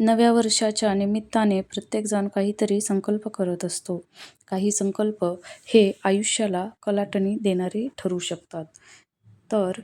नव्या वर्षाच्या निमित्ताने प्रत्येकजण काहीतरी संकल्प करत असतो. काही संकल्प हे आयुष्याला कलाटणी देणारे ठरू शकतात. तर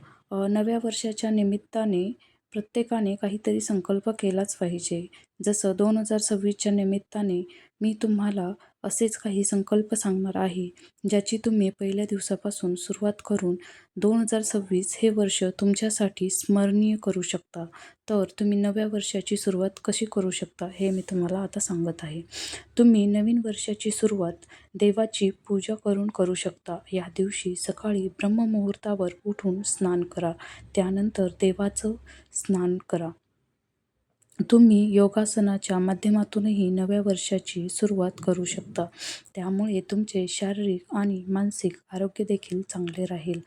नव्या वर्षाच्या निमित्ताने प्रत्येकाने काहीतरी संकल्प केलाच पाहिजे. जसं 2026च्या निमित्ताने मी तुम्हाला असेच काही संकल्प सांगणार आहे, ज्याची तुम्ही पहिल्या दिवसापासून सुरुवात करून 2026 हे वर्ष तुमच्यासाठी स्मरणीय करू शकता. तर तुम्ही नव्या वर्षाची सुरुवात कशी करू शकता हे मी तुम्हाला आता सांगत आहे. तुम्ही नवीन वर्षाची सुरुवात देवाची पूजा करून करू शकता. या दिवशी सकाळी ब्रह्ममुहूर्तावर उठून स्नान करा. त्यानंतर देवाचं स्नान करा. तुम्ही योगासनाच्या माध्यमातूनही नव्या वर्षाची सुरुवात करू शकता. त्यामुळे तुमचे शारीरिक आणि मानसिक आरोग्य देखील चांगले राहील.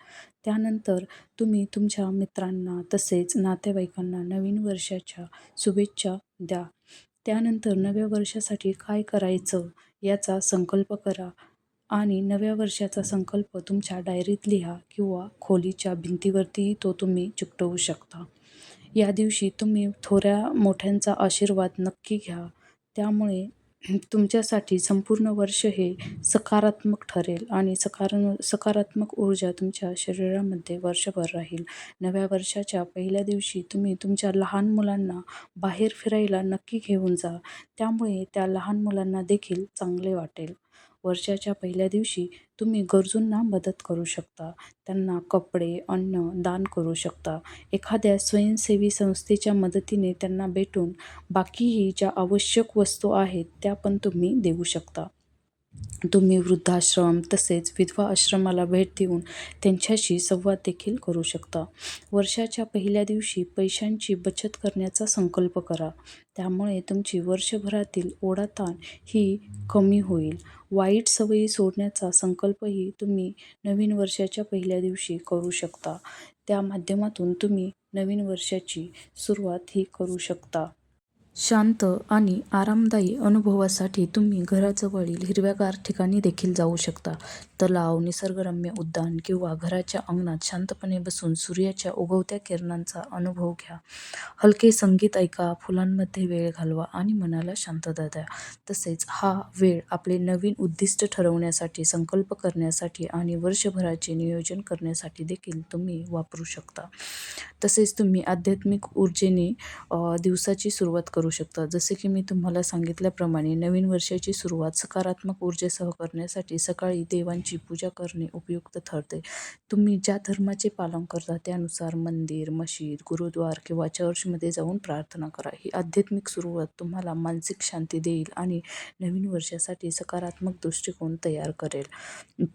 त्यानंतर तुम्ही तुमच्या मित्रांना तसेच नातेवाईकांना नवीन वर्षाच्या शुभेच्छा द्या. त्यानंतर नव्या वर्षासाठी काय करायचं याचा संकल्प करा आणि नव्या वर्षाचा संकल्प तुमच्या डायरीत लिहा किंवा खोलीच्या भिंतीवरतीही तो तुम्ही चिकटवू शकता. या दिवशी तुम्ही थोड्या मोठ्यांचा आशीर्वाद नक्की घ्या. त्यामुळे तुमच्यासाठी संपूर्ण वर्ष हे सकारात्मक ठरेल आणि सकारात्मक ऊर्जा तुमच्या शरीरामध्ये वर्षभर राहील. नव्या वर्षाच्या पहिल्या दिवशी तुम्ही तुमच्या लहान मुलांना बाहेर फिरायला नक्की घेऊन जा. त्यामुळे त्या लहान मुलांना देखील चांगले वाटेल. वर्षाच्या पहिल्या दिवशी तुम्ही गरजूंना मदत करू शकता. त्यांना कपडे, अन्न दान करू शकता. एखाद्या स्वयंसेवी संस्थेच्या मदतीने त्यांना भेटून बाकीही ज्या आवश्यक वस्तू आहेत त्या पण तुम्ही देऊ शकता. तुम्ही वृद्धाश्रम तसेच विधवा आश्रमाला भेट देऊन त्यांच्याशी संवाद देखील करू शकता. वर्षाच्या पहिल्या दिवशी पैशांची बचत करण्याचा संकल्प करा. त्यामुळे तुमची वर्षभरातील ओढाताण ही कमी होईल. वाईट सवयी सोडण्याचा संकल्पही तुम्ही नवीन वर्षाच्या पहिल्या दिवशी करू शकता. त्या माध्यमातून तुम्ही नवीन वर्षाची सुरुवात ही करू शकता. शांत आणि आरामदायी अनुभवासाठी तुम्ही घराजवळील हिरव्यागार ठिकाणी देखील जाऊ शकता. तलाव, निसर्गरम्य उद्यान किंवा घराच्या अंगणात शांतपणे बसून सूर्याच्या उगवत्या किरणांचा अनुभव घ्या. हलके संगीत ऐका, फुलांमध्ये वेळ घालवा आणि मनाला शांतता द्या. तसेच हा वेळ आपले नवीन उद्दिष्ट ठरवण्यासाठी, संकल्प करण्यासाठी आणि वर्षभराचे नियोजन करण्यासाठी देखील तुम्ही वापरू शकता. तसेच तुम्ही आध्यात्मिक ऊर्जेने दिवसाची सुरुवात करू शकता. जसे की मी तुम्हाला सांगितल्याप्रमाणे नवीन वर्षाची सुरुवात सकारात्मक ऊर्जेसह करण्यासाठी सकाळी देवांची पूजा करणे उपयुक्त ठरते. तुम्ही ज्या धर्माचे पालन करता त्यानुसार मंदिर, मशीद, गुरुद्वार किंवा चर्चमध्ये जाऊन प्रार्थना करा. ही आध्यात्मिक सुरुवात तुम्हाला मानसिक शांती देईल आणि नवीन वर्षासाठी सकारात्मक दृष्टिकोन तयार करेल.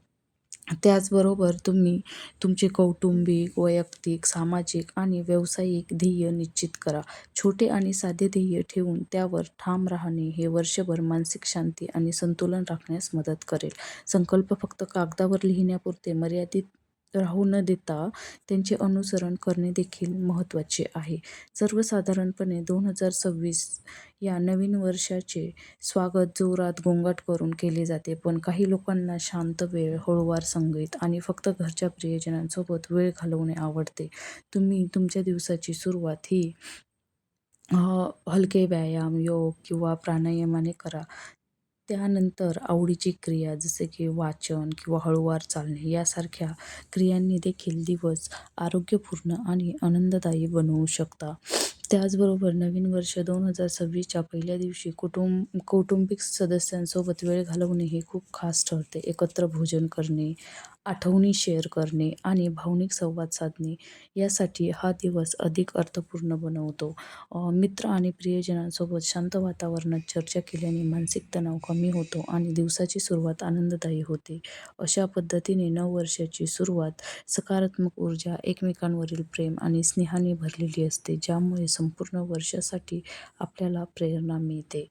त्याचबरोबर तुम्ही तुमचे कौटुंबिक, वैयक्तिक, सामाजिक आणि व्यावसायिक ध्येय निश्चित करा. छोटे आणि साधे ध्येय ठेवून त्यावर ठाम राहणे हे वर्षभर मानसिक शांती आणि संतुलन राखण्यास मदत करेल. संकल्प फक्त कागदावर लिहिण्यापुरते मर्यादित राहू न देता त्यांचे अनुसरण करणे देखील महत्त्वाचे आहे. सर्वसाधारणपणे 2026 या नवीन वर्षाचे स्वागत जोरात गोंगाट करून केले जाते, पण काही लोकांना शांत वेळ, हळूवार संगीत आणि फक्त घरच्या प्रियजनांसोबत वेळ घालवणे आवडते. तुम्ही तुमच्या दिवसाची सुरुवात ही हलके व्यायाम, योग किंवा प्राणायामाने करा. त्यानंतर आवडीची क्रिया जसे की वाचन किंवा हळूवार चालणे यासारख्या क्रियांनी देखील दिवस आरोग्यपूर्ण आणि आनंददायी बनवू शकता. त्याचबरोबर नवीन वर्ष 2026च्या पहिल्या दिवशी कौटुंबिक सदस्यांसोबत वेळ घालवणे हे खूप खास ठरते. एकत्र भोजन करणे, आठवणी शेअर करणे आणि भावनिक संवाद साधणे यासाठी हा दिवस अधिक अर्थपूर्ण बनवतो. मित्र आणि प्रियजनांसोबत शांत वातावरणात चर्चा केल्याने मानसिक तणाव कमी होतो आणि दिवसाची सुरुवात आनंददायी होते. अशा पद्धतीने नववर्षाची सुरुवात सकारात्मक ऊर्जा, एकमेकांवरील प्रेम आणि स्नेहाने भरलेली असते, ज्यामुळे संपूर्ण वर्षासाठी आपल्याला प्रेरणा मिळते.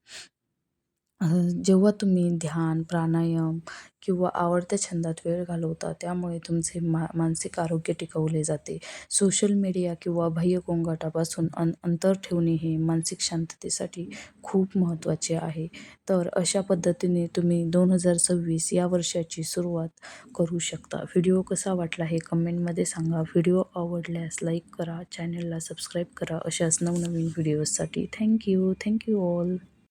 जेव्हा तुम्ही ध्यान, प्राणायाम किंवा आवडत्या छंदात वेळ घालवता, त्यामुळे तुमचे मानसिक आरोग्य टिकवले जाते. सोशल मीडिया किंवा बाह्य गोंगाटापासून अंतर ठेवणे हे मानसिक शांततेसाठी खूप महत्त्वाचे आहे. तर अशा पद्धतीने तुम्ही 2026 या वर्षाची सुरुवात करू शकता. व्हिडिओ कसा वाटला हे कमेंटमध्ये सांगा. व्हिडिओ आवडल्यास लाईक करा, चॅनलला सबस्क्राईब करा. अशाच नवनवीन व्हिडिओजसाठी. Thank you all.